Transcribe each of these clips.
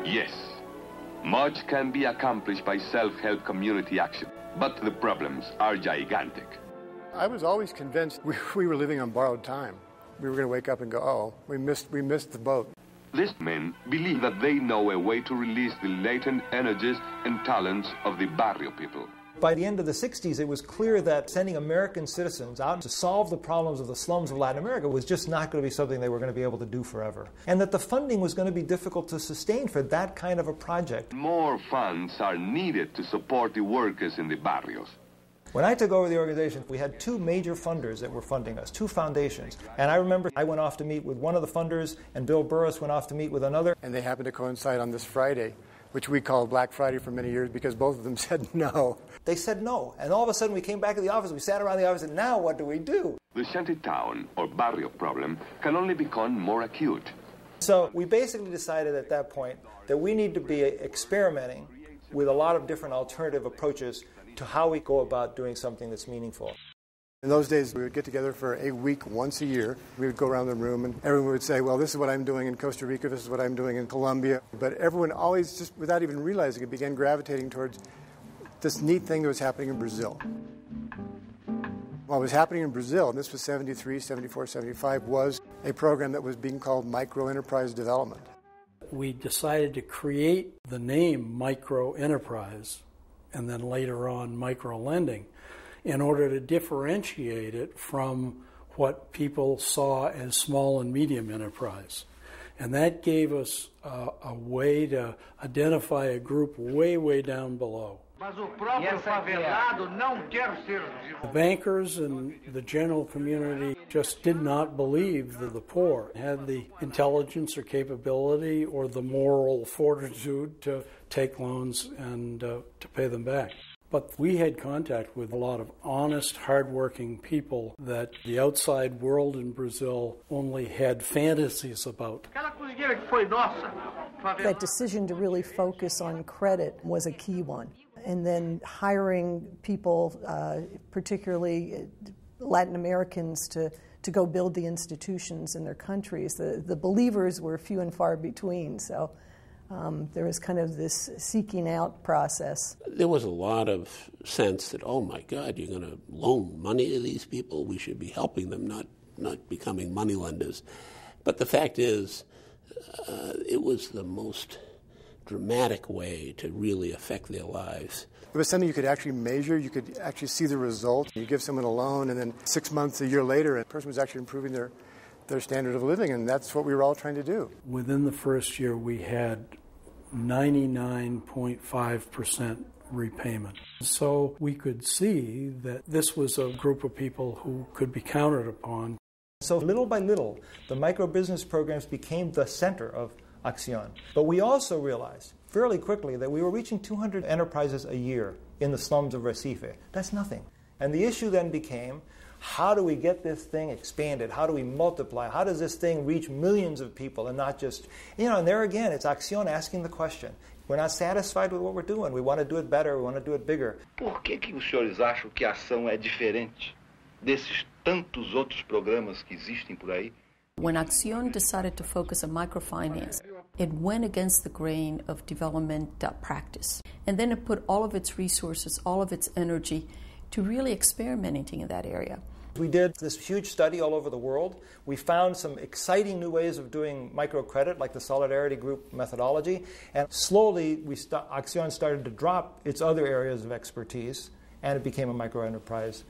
Yes, much can be accomplished by self-help community action, but the problems are gigantic. I was always convinced we were living on borrowed time. We were going to wake up and go, oh, we missed the boat. These men believe that they know a way to release the latent energies and talents of the barrio people. By the end of the 60s, it was clear that sending American citizens out to solve the problems of the slums of Latin America was just not going to be something they were going to be able to do forever. And that the funding was going to be difficult to sustain for that kind of a project. More funds are needed to support the workers in the barrios. When I took over the organization, we had two major funders that were funding us, two foundations. And I remember I went off to meet with one of the funders, and Bill Burris went off to meet with another. And they happened to coincide on this Friday, which we called Black Friday for many years because both of them said no. They said no. And all of a sudden we came back to the office, we sat around the office, and now what do we do? The shantytown or barrio problem can only become more acute. So we basically decided at that point that we need to be experimenting with a lot of different alternative approaches to how we go about doing something that's meaningful. In those days, we would get together for a week once a year. We would go around the room and everyone would say, well, this is what I'm doing in Costa Rica, this is what I'm doing in Colombia. But everyone always, just without even realizing it, began gravitating towards this neat thing that was happening in Brazil. What was happening in Brazil, and this was 73, 74, 75, was a program that was being called micro-enterprise development. We decided to create the name micro-enterprise and then later on micro-lending in order to differentiate it from what people saw as small and medium enterprise. And that gave us a way to identify a group way, way down below. The bankers and the general community just did not believe that the poor had the intelligence or capability or the moral fortitude to take loans and to pay them back. But we had contact with a lot of honest, hardworking people that the outside world in Brazil only had fantasies about. That decision to really focus on credit was a key one. And then hiring people, particularly Latin Americans, to go build the institutions in their countries. The believers were few and far between, so there was kind of this seeking out process. There was a lot of sense that, oh my God, you're going to loan money to these people? We should be helping them, not becoming moneylenders. But the fact is, it was the most dramatic way to really affect their lives. It was something you could actually measure, you could actually see the result. You give someone a loan, and then 6 months, a year later, a person was actually improving their standard of living, and that's what we were all trying to do. Within the first year, we had 99.5% repayment. So we could see that this was a group of people who could be counted upon. So little by little, the micro-business programs became the center of Accion. But we also realized fairly quickly that we were reaching 200 enterprises a year in the slums of Recife. That's nothing. And the issue then became, how do we get this thing expanded? How do we multiply? How does this thing reach millions of people and not just, and there again, it's Accion asking the question. We're not satisfied with what we're doing. We want to do it better. We want to do it bigger. Por que os senhores acham que a ação é diferente desses tantos outros programas que existem por aí? When Accion decided to focus on microfinance, it went against the grain of development practice. And then it put all of its resources, all of its energy to really experimenting in that area. We did this huge study all over the world. We found some exciting new ways of doing microcredit, like the Solidarity Group methodology. And slowly, Accion started to drop its other areas of expertise, and it became a microenterprise,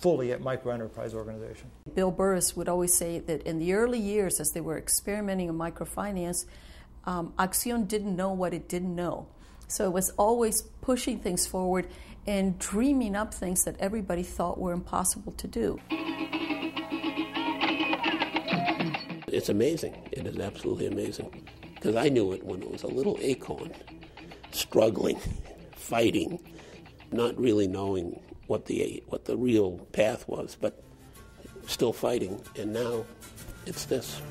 fully a microenterprise organization. Bill Burris would always say that in the early years, as they were experimenting in microfinance, Accion didn't know what it didn't know. So it was always pushing things forward and dreaming up things that everybody thought were impossible to do. It's amazing. It is absolutely amazing. Because I knew it when it was a little acorn, struggling, fighting, not really knowing what the real path was, but still fighting. And now it's this.